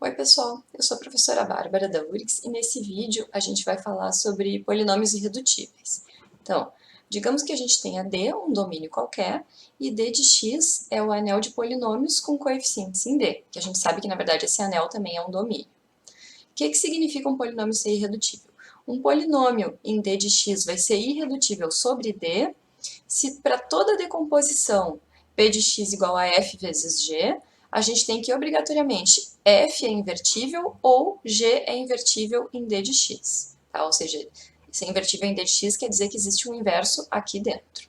Oi pessoal, eu sou a professora Bárbara da URGS e nesse vídeo a gente vai falar sobre polinômios irredutíveis. Então, digamos que a gente tenha D, um domínio qualquer, e D de x é o anel de polinômios com coeficientes em D, que a gente sabe que na verdade esse anel também é um domínio. O que significa um polinômio ser irredutível? Um polinômio em D de x vai ser irredutível sobre D se para toda decomposição p de x igual a f vezes g, a gente tem que obrigatoriamente f é invertível ou g é invertível em d de x. Tá? Ou seja, se é invertível em d de x quer dizer que existe um inverso aqui dentro.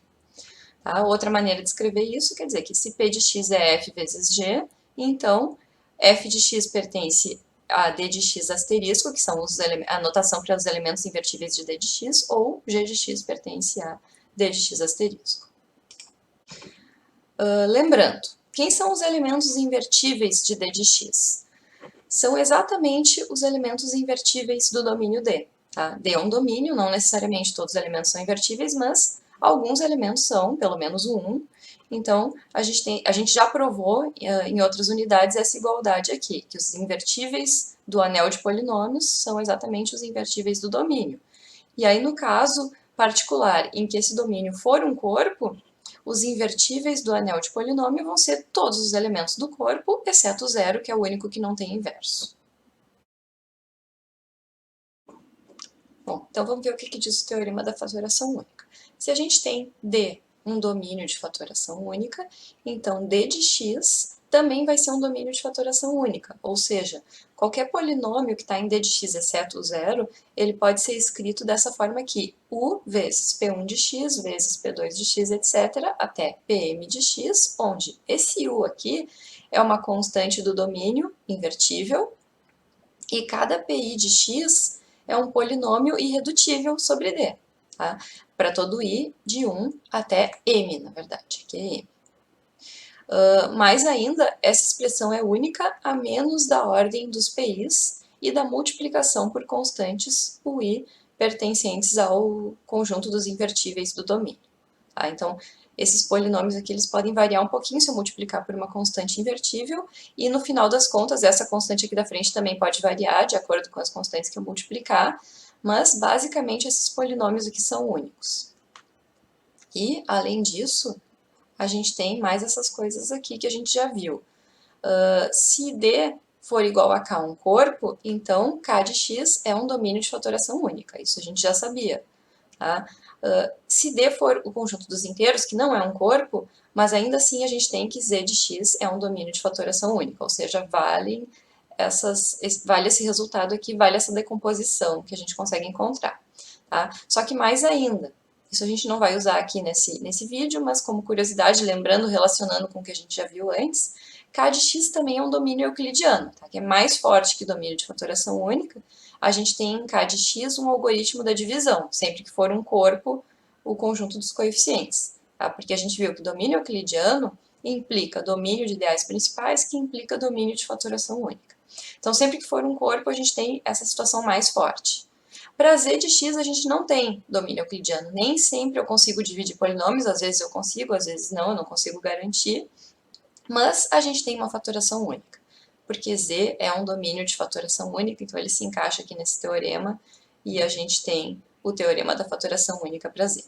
Tá? Outra maneira de escrever isso quer dizer que se p de x é f vezes g, então f de x pertence a d de x asterisco, que são a notação para os elementos invertíveis de d de x, ou g de x pertence a d de x asterisco. Lembrando, quem são os elementos invertíveis de d de x? São exatamente os elementos invertíveis do domínio D. Tá? D é um domínio, não necessariamente todos os elementos são invertíveis, mas alguns elementos são, pelo menos um. Então, a gente já provou em outras unidades essa igualdade aqui, que os invertíveis do anel de polinômios são exatamente os invertíveis do domínio. E aí, no caso particular em que esse domínio for um corpo, os invertíveis do anel de polinômio vão ser todos os elementos do corpo, exceto o zero, que é o único que não tem inverso. Bom, então vamos ver o que diz o teorema da fatoração única. Se a gente tem D, um domínio de fatoração única, então D de x também vai ser um domínio de fatoração única, ou seja, qualquer polinômio que está em D de x exceto o zero, ele pode ser escrito dessa forma aqui, U vezes P1 de x vezes P2 de x, etc., até Pm de x, onde esse U aqui é uma constante do domínio invertível, e cada Pi de x é um polinômio irredutível sobre D, tá? Para todo i de 1 até m, na verdade, que é m. Mais ainda, essa expressão é única a menos da ordem dos PIs e da multiplicação por constantes UI pertencentes ao conjunto dos invertíveis do domínio. Tá? Então, esses polinômios aqui eles podem variar um pouquinho se eu multiplicar por uma constante invertível, e no final das contas, essa constante aqui da frente também pode variar de acordo com as constantes que eu multiplicar, mas basicamente esses polinômios aqui são únicos. E, além disso, a gente tem mais essas coisas aqui que a gente já viu. Se D for igual a K um corpo, então K de x é um domínio de fatoração única. Isso a gente já sabia. Tá? Se D for o conjunto dos inteiros, que não é um corpo, mas ainda assim a gente tem que Z de x é um domínio de fatoração única, ou seja, vale esse resultado aqui, vale essa decomposição que a gente consegue encontrar. Tá? Só que mais ainda, isso a gente não vai usar aqui nesse vídeo, mas como curiosidade, lembrando, relacionando com o que a gente já viu antes, K de x também é um domínio euclidiano, tá? Que é mais forte que o domínio de fatoração única. A gente tem em K de x um algoritmo da divisão, sempre que for um corpo, o conjunto dos coeficientes. Tá? Porque a gente viu que o domínio euclidiano implica domínio de ideais principais, que implica domínio de fatoração única. Então, sempre que for um corpo, a gente tem essa situação mais forte. Para z de x, a gente não tem domínio euclidiano. Nem sempre eu consigo dividir polinômios, às vezes eu consigo, às vezes não, eu não consigo garantir. Mas a gente tem uma fatoração única, porque z é um domínio de fatoração única, então ele se encaixa aqui nesse teorema, e a gente tem o teorema da fatoração única para z.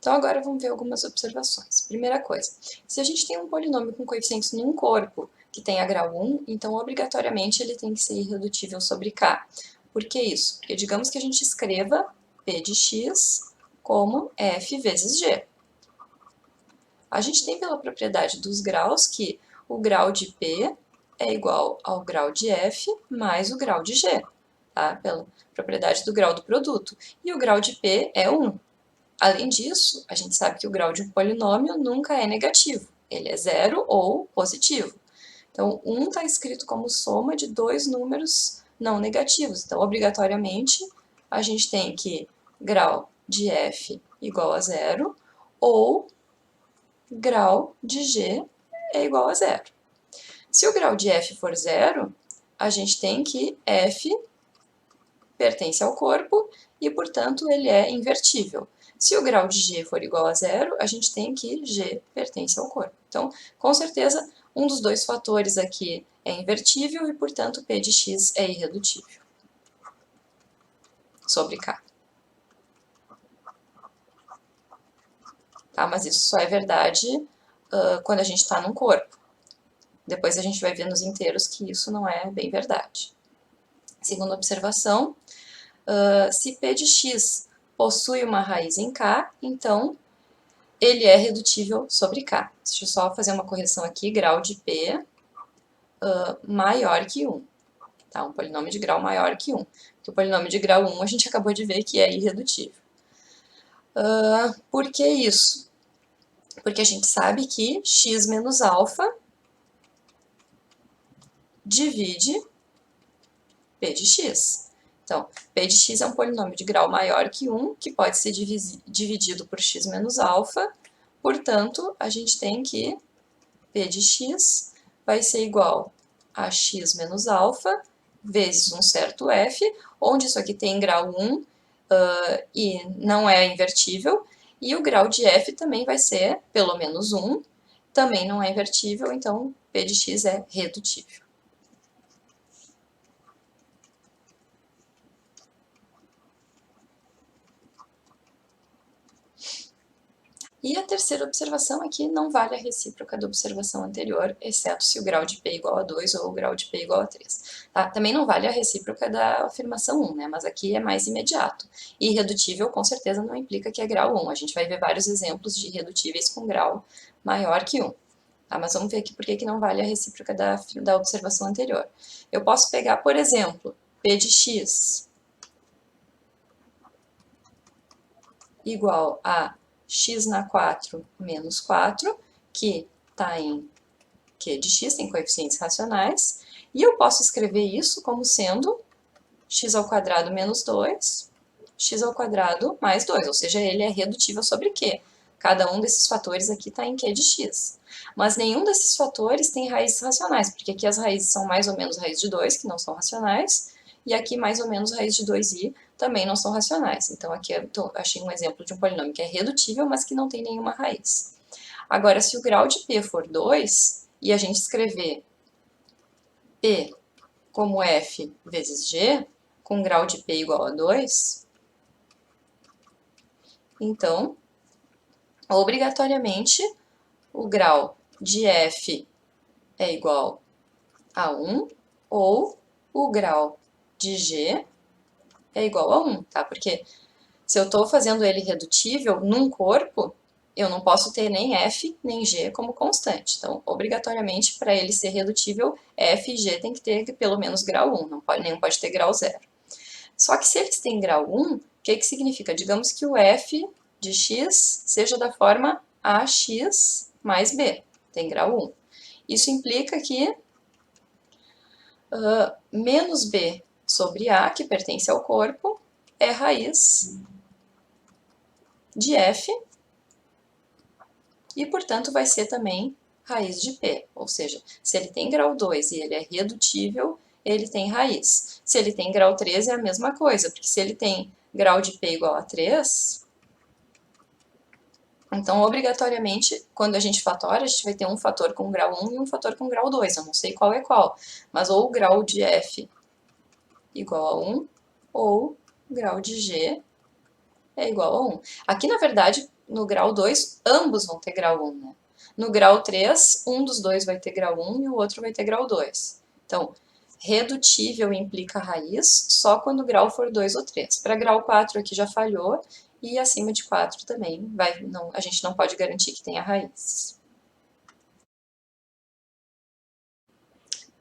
Então agora vamos ver algumas observações. Primeira coisa, se a gente tem um polinômio com coeficientes num corpo que tenha grau 1, então obrigatoriamente ele tem que ser irredutível sobre k. Por que isso? Porque digamos que a gente escreva p de x como f vezes g. A gente tem pela propriedade dos graus que o grau de P é igual ao grau de F mais o grau de G, tá? Pela propriedade do grau do produto. E o grau de P é 1. Além disso, a gente sabe que o grau de um polinômio nunca é negativo. Ele é zero ou positivo. Então, 1 está escrito como soma de dois números não negativos. Então, obrigatoriamente, a gente tem que grau de F igual a zero ou grau de G é igual a zero. Se o grau de F for zero, a gente tem que F pertence ao corpo e, portanto, ele é invertível. Se o grau de G for igual a zero, a gente tem que G pertence ao corpo. Então, com certeza, um dos dois fatores aqui é invertível e, portanto, P de x é irredutível sobre K. Tá? Mas isso só é verdade quando a gente está num corpo. Depois a gente vai ver nos inteiros que isso não é bem verdade. Segunda observação, se P de x possui uma raiz em K, então ele é redutível sobre K. Deixa eu só fazer uma correção aqui, grau de P maior que 1. Tá? Um polinômio de grau maior que 1. Porque o polinômio de grau 1 a gente acabou de ver que é irredutível. Por que isso? Porque a gente sabe que x menos alfa divide P de x. Então, P de x é um polinômio de grau maior que 1, que pode ser dividido por x menos alfa. Portanto, a gente tem que P de x vai ser igual a x menos alfa vezes um certo f, onde isso aqui tem grau 1 e não é invertível, e o grau de f também vai ser pelo menos 1, também não é invertível, então P de x é redutível. E a terceira observação é que não vale a recíproca da observação anterior, exceto se o grau de P igual a 2 ou o grau de P igual a 3. Tá? Também não vale a recíproca da afirmação 1, né? Mas aqui é mais imediato. E irredutível, com certeza, não implica que é grau 1. A gente vai ver vários exemplos de irredutíveis com grau maior que 1. Tá? Mas vamos ver aqui por que não vale a recíproca da observação anterior. Eu posso pegar, por exemplo, P de x igual a x na 4 menos 4, que está em Q de x, tem coeficientes racionais, e eu posso escrever isso como sendo x ao quadrado menos 2, x ao quadrado mais 2, ou seja, ele é redutível sobre Q. Cada um desses fatores aqui está em Q de x. Mas nenhum desses fatores tem raízes racionais, porque aqui as raízes são mais ou menos raiz de 2, que não são racionais, e aqui mais ou menos raiz de 2i também não são racionais. Então aqui eu achei um exemplo de um polinômio que é redutível, mas que não tem nenhuma raiz. Agora, se o grau de P for 2, e a gente escrever P como f vezes g, com grau de P igual a 2, então, obrigatoriamente, o grau de f é igual a 1, ou o grau de g é igual a 1, tá? Porque se eu estou fazendo ele redutível num corpo, eu não posso ter nem f nem g como constante. Então, obrigatoriamente, para ele ser redutível, f e g tem que ter pelo menos grau 1, nenhum pode ter grau 0. Só que se eles têm grau 1, o que significa? Digamos que o f de x seja da forma ax mais b, tem grau 1. Isso implica que menos b sobre a, que pertence ao corpo, é raiz de f, e, portanto, vai ser também raiz de P. Ou seja, se ele tem grau 2 e ele é redutível, ele tem raiz. Se ele tem grau 3, é a mesma coisa, porque se ele tem grau de P igual a 3, então, obrigatoriamente, quando a gente fatora, a gente vai ter um fator com grau 1 e um fator com grau 2. Eu não sei qual é qual, mas ou o grau de F igual a 1, ou o grau de G é igual a 1. Aqui, na verdade, no grau 2, ambos vão ter grau 1, né? No grau 3, um dos dois vai ter grau 1 e o outro vai ter grau 2. Então, redutível implica raiz só quando o grau for 2 ou 3. Para grau 4 aqui já falhou, e acima de 4 também a gente não pode garantir que tenha raiz.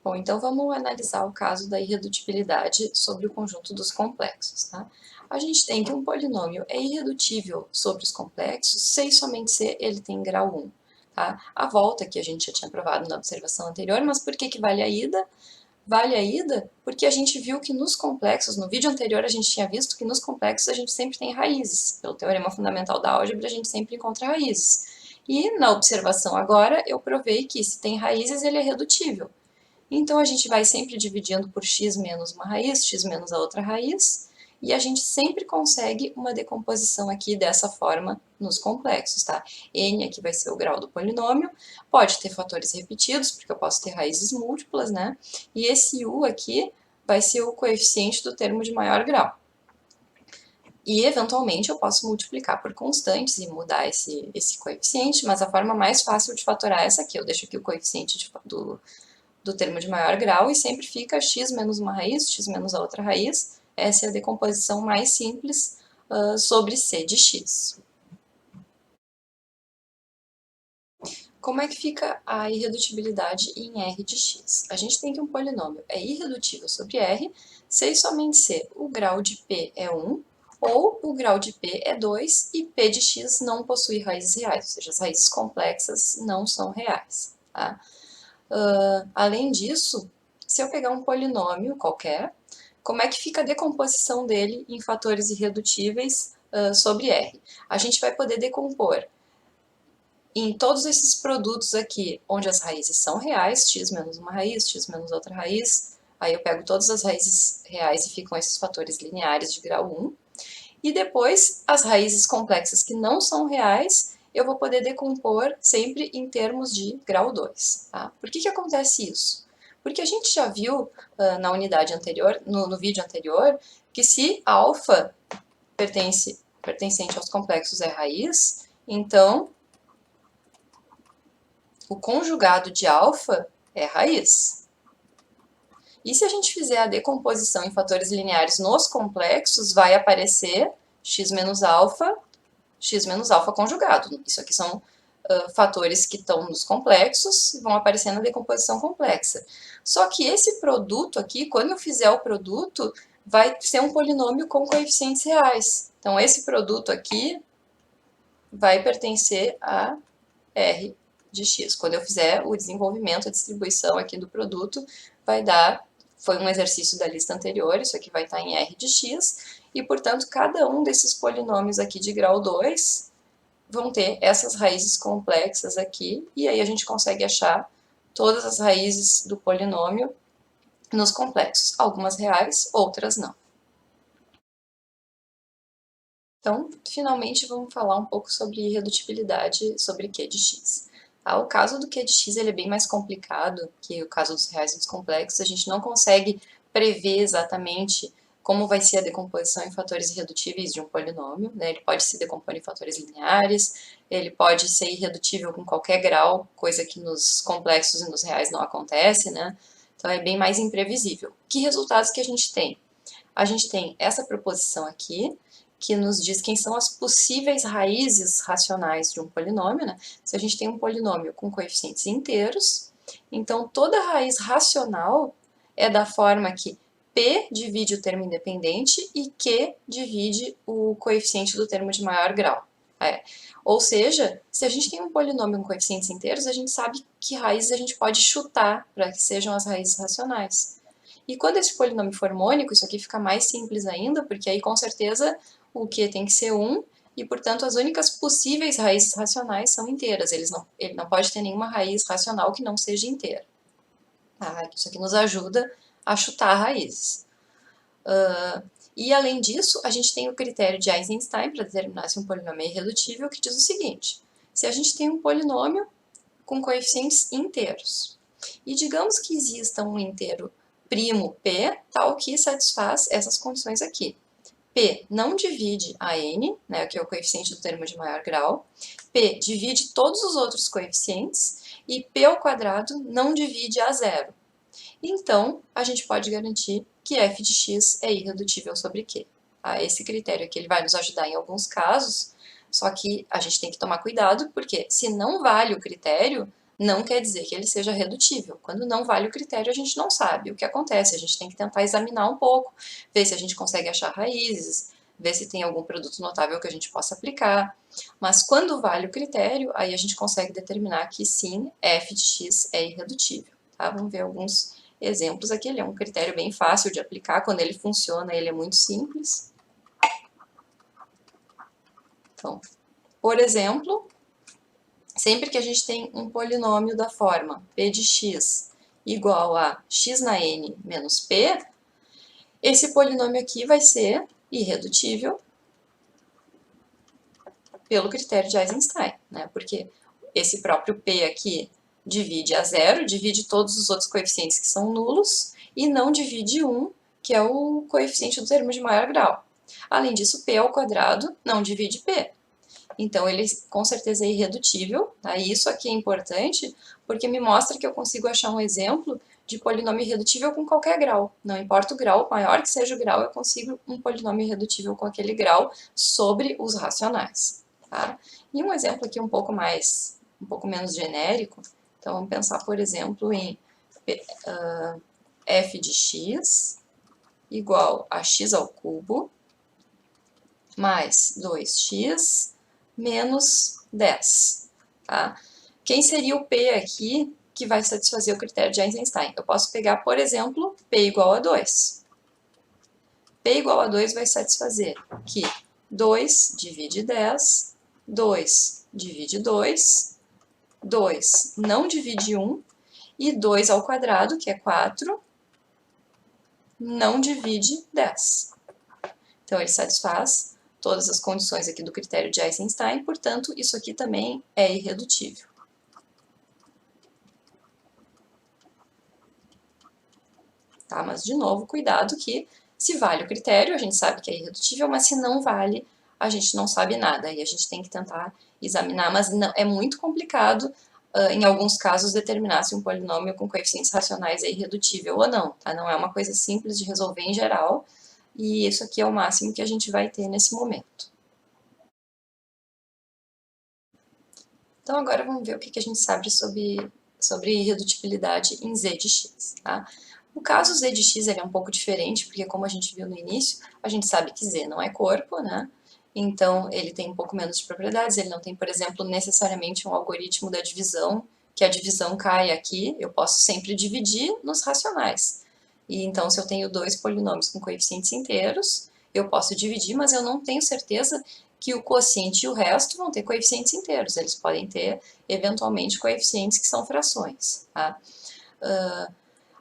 Bom, então vamos analisar o caso da irredutibilidade sobre o conjunto dos complexos, tá? A gente tem que um polinômio é irredutível sobre os complexos se e somente se ele tem grau 1. Tá? A volta que a gente já tinha provado na observação anterior, mas por que vale a ida? Vale a ida porque a gente viu que nos complexos, no vídeo anterior a gente tinha visto que nos complexos a gente sempre tem raízes. Pelo teorema fundamental da álgebra a gente sempre encontra raízes. E na observação agora eu provei que se tem raízes ele é redutível. Então, a gente vai sempre dividindo por x menos uma raiz, x menos a outra raiz, e a gente sempre consegue uma decomposição aqui dessa forma nos complexos, tá? N aqui vai ser o grau do polinômio, pode ter fatores repetidos, porque eu posso ter raízes múltiplas, né? E esse U aqui vai ser o coeficiente do termo de maior grau. E, eventualmente, eu posso multiplicar por constantes e mudar esse coeficiente, mas a forma mais fácil de fatorar é essa aqui. Eu deixo aqui o coeficiente do termo de maior grau e sempre fica x menos uma raiz, x menos a outra raiz. Essa é a decomposição mais simples sobre c de x. Como é que fica a irredutibilidade em R de x? A gente tem que um polinômio é irredutível sobre R se e somente se o grau de P é 1 ou o grau de P é 2 e P de x não possui raízes reais, ou seja, as raízes complexas não são reais. Tá? Além disso, se eu pegar um polinômio qualquer, como é que fica a decomposição dele em fatores irredutíveis sobre R? A gente vai poder decompor em todos esses produtos aqui, onde as raízes são reais, x menos uma raiz, x menos outra raiz, aí eu pego todas as raízes reais e ficam esses fatores lineares de grau 1. E depois, as raízes complexas que não são reais, eu vou poder decompor sempre em termos de grau 2. Tá? Por que acontece isso? Porque a gente já viu na unidade anterior, no vídeo anterior, que se alfa pertencente aos complexos é raiz, então o conjugado de alfa é raiz. E se a gente fizer a decomposição em fatores lineares nos complexos, vai aparecer x menos alfa conjugado. Isso aqui são fatores que estão nos complexos e vão aparecer na decomposição complexa. Só que esse produto aqui, quando eu fizer o produto, vai ser um polinômio com coeficientes reais. Então, esse produto aqui vai pertencer a R de x. Quando eu fizer o desenvolvimento, a distribuição aqui do produto, vai dar, foi um exercício da lista anterior, isso aqui vai estar em R de x, e, portanto, cada um desses polinômios aqui de grau 2 vão ter essas raízes complexas aqui, e aí a gente consegue achar todas as raízes do polinômio nos complexos, algumas reais, outras não. Então, finalmente, vamos falar um pouco sobre irredutibilidade sobre Q de x. O caso do Q de x ele é bem mais complicado que o caso dos reais e dos complexos. A gente não consegue prever exatamente como vai ser a decomposição em fatores irredutíveis de um polinômio, né? Ele pode se decompor em fatores lineares, ele pode ser irredutível com qualquer grau, coisa que nos complexos e nos reais não acontece, né? Então é bem mais imprevisível. Que resultados que a gente tem? A gente tem essa proposição aqui, que nos diz quem são as possíveis raízes racionais de um polinômio, né? Se a gente tem um polinômio com coeficientes inteiros, então toda raiz racional é da forma que P divide o termo independente e Q divide o coeficiente do termo de maior grau. Ou seja, se a gente tem um polinômio com coeficientes inteiros, a gente sabe que raízes a gente pode chutar para que sejam as raízes racionais. E quando esse polinômio for mônico, isso aqui fica mais simples ainda, porque aí com certeza o Q tem que ser 1, e portanto as únicas possíveis raízes racionais são inteiras, ele não pode ter nenhuma raiz racional que não seja inteira. Isso aqui nos ajuda a chutar raízes. E além disso, a gente tem o critério de Eisenstein para determinar se um polinômio é irredutível, que diz o seguinte: se a gente tem um polinômio com coeficientes inteiros, e digamos que exista um inteiro primo P, tal que satisfaz essas condições aqui. P não divide a N, né, que é o coeficiente do termo de maior grau, P divide todos os outros coeficientes, e P ao quadrado não divide a zero. Então, a gente pode garantir que f de x é irredutível sobre Q. Esse critério aqui ele vai nos ajudar em alguns casos, só que a gente tem que tomar cuidado, porque se não vale o critério, não quer dizer que ele seja redutível. Quando não vale o critério, a gente não sabe o que acontece. A gente tem que tentar examinar um pouco, ver se a gente consegue achar raízes, ver se tem algum produto notável que a gente possa aplicar. Mas quando vale o critério, aí a gente consegue determinar que sim, f de x é irredutível. Vamos ver alguns exemplos aqui. Ele é um critério bem fácil de aplicar. Quando ele funciona, ele é muito simples. Então, por exemplo, sempre que a gente tem um polinômio da forma p de x igual a x na n menos p, esse polinômio aqui vai ser irredutível pelo critério de Eisenstein, né? Porque esse próprio P aqui divide a zero, divide todos os outros coeficientes que são nulos, e não divide 1, que é o coeficiente do termo de maior grau. Além disso, P ao quadrado não divide P. Então, ele com certeza é irredutível. Tá? E isso aqui é importante porque me mostra que eu consigo achar um exemplo de polinômio irredutível com qualquer grau. Não importa o grau, maior que seja o grau, eu consigo um polinômio irredutível com aquele grau sobre os racionais. Tá? E um exemplo aqui um pouco menos genérico. Então, vamos pensar, por exemplo, em f de x igual a x ao cubo mais 2x menos 10. Tá? Quem seria o P aqui que vai satisfazer o critério de Eisenstein? Eu posso pegar, por exemplo, P igual a 2. P igual a 2 vai satisfazer que 2 divide 10, 2 divide 2, 2 não divide 1, e 2 ao quadrado, que é 4, não divide 10. Então, ele satisfaz todas as condições aqui do critério de Eisenstein, portanto, isso aqui também é irredutível. Tá? Mas, de novo, cuidado que se vale o critério, a gente sabe que é irredutível, mas se não vale, a gente não sabe nada, e a gente tem que tentar examinar, mas não, é muito complicado, em alguns casos, determinar se um polinômio com coeficientes racionais é irredutível ou não. Tá? Não é uma coisa simples de resolver em geral, e isso aqui é o máximo que a gente vai ter nesse momento. Então, agora vamos ver o que a gente sabe sobre irredutibilidade em z de x. Tá? O caso z de x ele é um pouco diferente, porque como a gente viu no início, a gente sabe que z não é corpo, né? Então ele tem um pouco menos de propriedades, ele não tem, por exemplo, necessariamente um algoritmo da divisão, que a divisão cai aqui, eu posso sempre dividir nos racionais. E então, se eu tenho dois polinômios com coeficientes inteiros, eu posso dividir, mas eu não tenho certeza que o quociente e o resto vão ter coeficientes inteiros. Eles podem ter, eventualmente, coeficientes que são frações. Tá?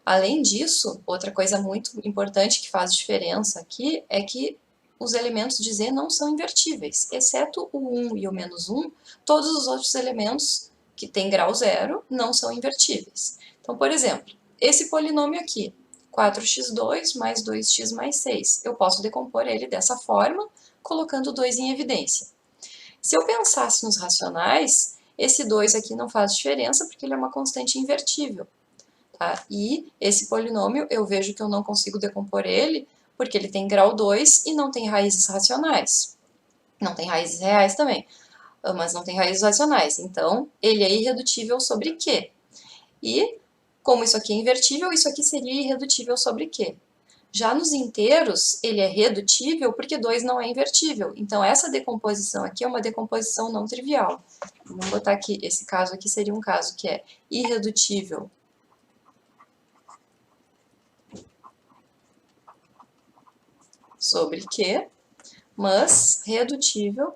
Além disso, outra coisa muito importante que faz diferença aqui é que os elementos de z não são invertíveis, exceto o 1 e o menos 1, todos os outros elementos que têm grau zero não são invertíveis. Então, por exemplo, esse polinômio aqui, 4x2 mais 2x mais 6, eu posso decompor ele dessa forma, colocando 2 em evidência. Se eu pensasse nos racionais, esse 2 aqui não faz diferença, porque ele é uma constante invertível. Tá? E esse polinômio, eu vejo que eu não consigo decompor ele, porque ele tem grau 2 e não tem raízes racionais. Não tem raízes reais também, mas não tem raízes racionais. Então, ele é irredutível sobre Q. E, como isso aqui é invertível, isso aqui seria irredutível sobre Q. Já nos inteiros, ele é redutível porque 2 não é invertível. Então, essa decomposição aqui é uma decomposição não trivial. Vamos botar aqui, esse caso aqui seria um caso que é irredutível sobre Q, mas redutível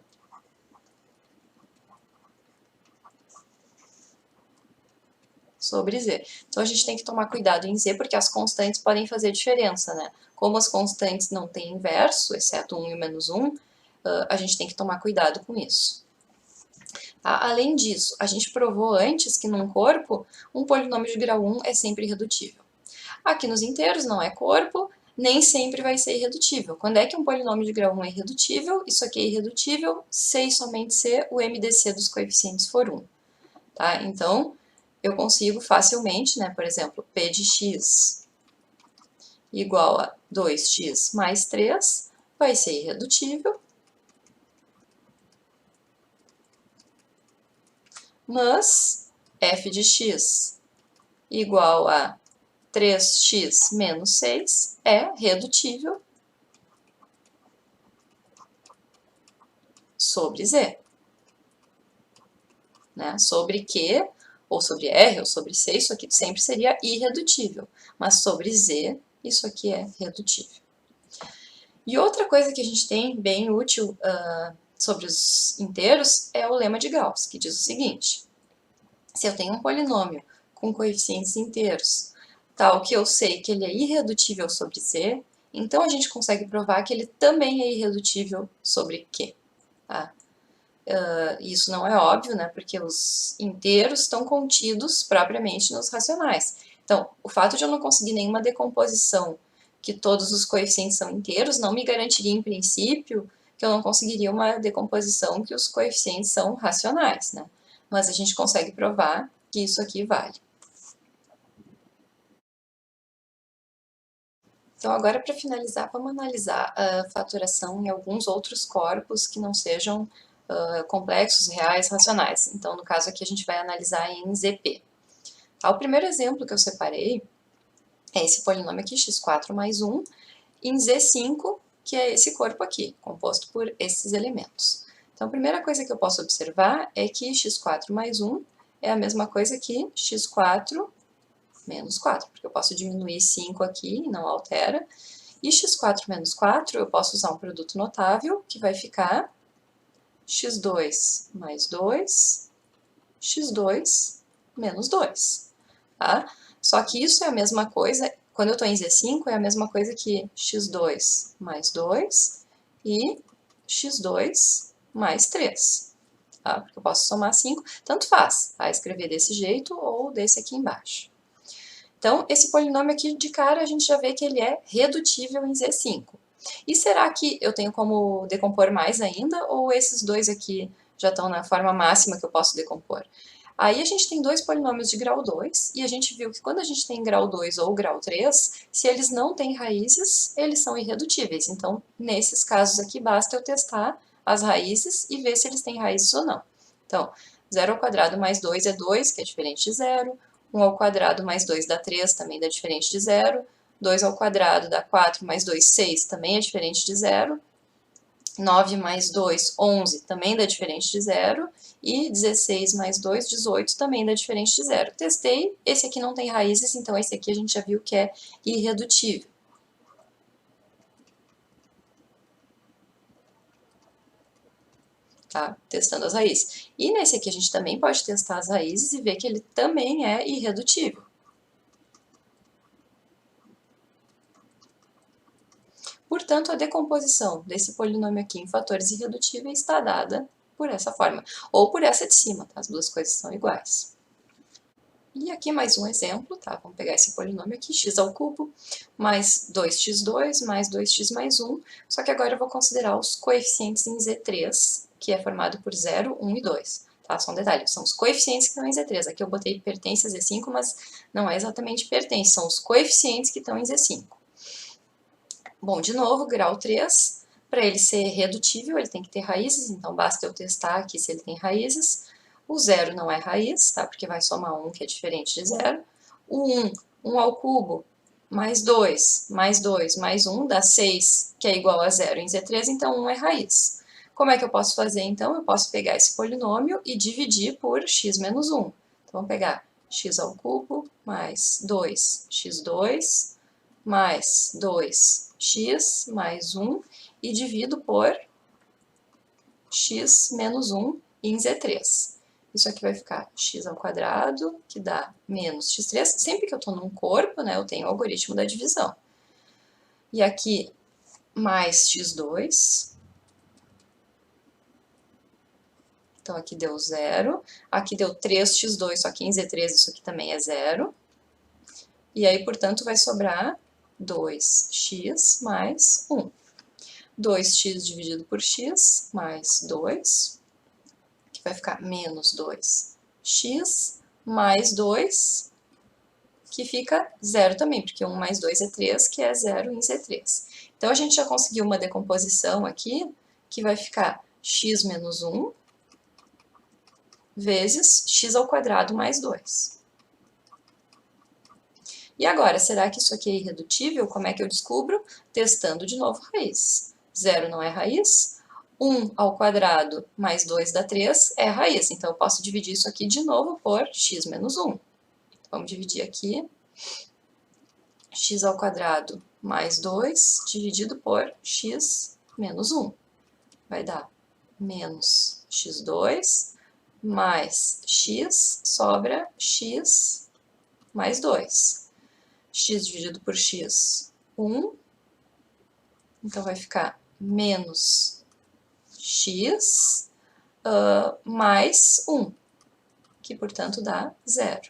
sobre Z. Então, a gente tem que tomar cuidado em Z, porque as constantes podem fazer diferença, né? Como as constantes não têm inverso, exceto 1 e o menos 1, a gente tem que tomar cuidado com isso. Tá? Além disso, a gente provou antes que num corpo, um polinômio de grau 1 é sempre irredutível. Aqui nos inteiros não é corpo, nem sempre vai ser irredutível. Quando é que um polinômio de grau 1 é irredutível? Isso aqui é irredutível se e somente se o MDC dos coeficientes for 1. Tá? Então, eu consigo facilmente, né, por exemplo, P de x igual a 2x mais 3 vai ser irredutível, mas f de x igual a 3x menos 6 é redutível sobre z. Né? Sobre Q, ou sobre R, ou sobre C, isso aqui sempre seria irredutível. Mas sobre Z, isso aqui é redutível. E outra coisa que a gente tem bem útil sobre os inteiros é o lema de Gauss, que diz o seguinte: se eu tenho um polinômio com coeficientes inteiros, tal que eu sei que ele é irredutível sobre Z, Então, a gente consegue provar que ele também é irredutível sobre Q. Tá? Isso não é óbvio, né, porque os inteiros estão contidos propriamente nos racionais. Então, o fato de eu não conseguir nenhuma decomposição que todos os coeficientes são inteiros não me garantiria, em princípio, que eu não conseguiria uma decomposição que os coeficientes são racionais, né? Mas a gente consegue provar que isso aqui vale. Então, agora, para finalizar, vamos analisar a fatoração em alguns outros corpos que não sejam complexos, reais, racionais. Então, no caso aqui, a gente vai analisar em ZP. Tá, o primeiro exemplo que eu separei é esse polinômio aqui, x4 mais 1, em Z5, que é esse corpo aqui, composto por esses elementos. Então, a primeira coisa que eu posso observar é que x4 mais 1 é a mesma coisa que x4 menos 4, porque eu posso diminuir 5 aqui e não altera. E x4 menos 4, eu posso usar um produto notável, que vai ficar x2 mais 2, x2 menos 2. Tá? Só que isso é a mesma coisa, quando eu estou em Z5, é a mesma coisa que x2 mais 2 e x2 mais 3. Tá? Porque eu posso somar 5, tanto faz, tá? Escrever desse jeito ou desse aqui embaixo. Então, esse polinômio aqui, de cara, a gente já vê que ele é redutível em Z5. E será que eu tenho como decompor mais ainda, ou esses dois aqui já estão na forma máxima que eu posso decompor? Aí a gente tem dois polinômios de grau 2, e a gente viu que quando a gente tem grau 2 ou grau 3, se eles não têm raízes, eles são irredutíveis. Então, nesses casos aqui, basta eu testar as raízes e ver se eles têm raízes ou não. Então, 0 ao quadrado mais 2 é 2, que é diferente de 0. 1 ao quadrado mais 2 dá 3, também dá diferente de 0. 2 ao quadrado dá 4, mais 2, 6, também é diferente de 0. 9 mais 2, 11, também dá diferente de 0. E 16 mais 2, 18, também dá diferente de 0. Testei, esse aqui não tem raízes, então esse aqui a gente já viu que é irredutível. Tá? Testando as raízes. E nesse aqui a gente também pode testar as raízes e ver que ele também é irredutível. Portanto, a decomposição desse polinômio aqui em fatores irredutíveis está dada por essa forma, ou por essa de cima, tá? As duas coisas são iguais. E aqui mais um exemplo, tá? Vamos pegar esse polinômio aqui, x ao cubo, mais 2x2, mais 2x mais 1, só que agora eu vou considerar os coeficientes em Z3, que é formado por 0, 1 e 2. Tá? Só um detalhe, são os coeficientes que estão em Z3. Aqui eu botei pertence a Z5, mas não é exatamente pertence, são os coeficientes que estão em Z5. Bom, de novo, grau 3, para ele ser redutível, ele tem que ter raízes, então basta eu testar aqui se ele tem raízes. O 0 não é raiz, tá? Porque vai somar 1, que é diferente de 0. O 1, 1 ao cubo, mais 2, mais 2, mais 1, dá 6, que é igual a 0 em Z3, então 1 é raiz. Como é que eu posso fazer, então? Eu posso pegar esse polinômio e dividir por x menos 1. Então, vamos pegar x ao cubo mais 2x2 mais 2x mais 1 e divido por x menos 1 em Z3. Isso aqui vai ficar x ao quadrado, que dá menos x3. Sempre que eu estou num corpo, né, eu tenho o algoritmo da divisão. E aqui, mais x2. Então, aqui deu 0. Aqui deu 3x2, só que em Z3 isso aqui também é 0. E aí, portanto, vai sobrar 2x mais 1. 2x dividido por x mais 2, que vai ficar menos 2x mais 2, que fica 0 também, porque 1 mais 2 é 3, que é 0 em Z3. Então, a gente já conseguiu uma decomposição aqui, que vai ficar x menos 1 vezes x ao quadrado mais 2. E agora, será que isso aqui é irredutível? Como é que eu descubro? Testando de novo raiz. 0 não é raiz. 1 ao quadrado mais 2 dá 3 é raiz. Então, eu posso dividir isso aqui de novo por x menos 1. Vamos dividir aqui. X ao quadrado mais 2 dividido por x menos 1. Vai dar menos x2 mais x, sobra x mais 2. X dividido por x, 1. Então, vai ficar menos x mais 1, que, portanto, dá 0.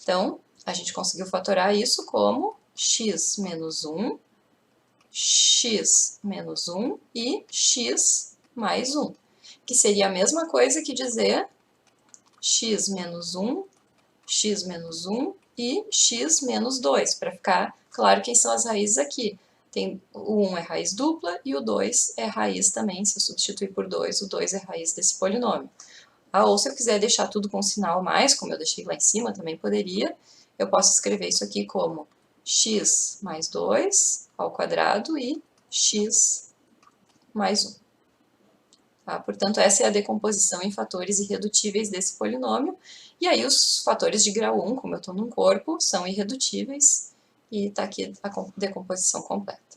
Então, a gente conseguiu fatorar isso como x menos 1, x menos 1 e x mais 1, que seria a mesma coisa que dizer x menos 1, x menos 1 e x menos 2, para ficar claro quem são as raízes aqui. Tem, o 1 é raiz dupla e o 2 é raiz também, se eu substituir por 2, o 2 é raiz desse polinômio. Ou se eu quiser deixar tudo com sinal mais, como eu deixei lá em cima, também poderia, eu posso escrever isso aqui como x mais 2 ao quadrado e x mais 1. Tá? Portanto, essa é a decomposição em fatores irredutíveis desse polinômio. E aí os fatores de grau 1, como eu estou num corpo, são irredutíveis, e está aqui a decomposição completa.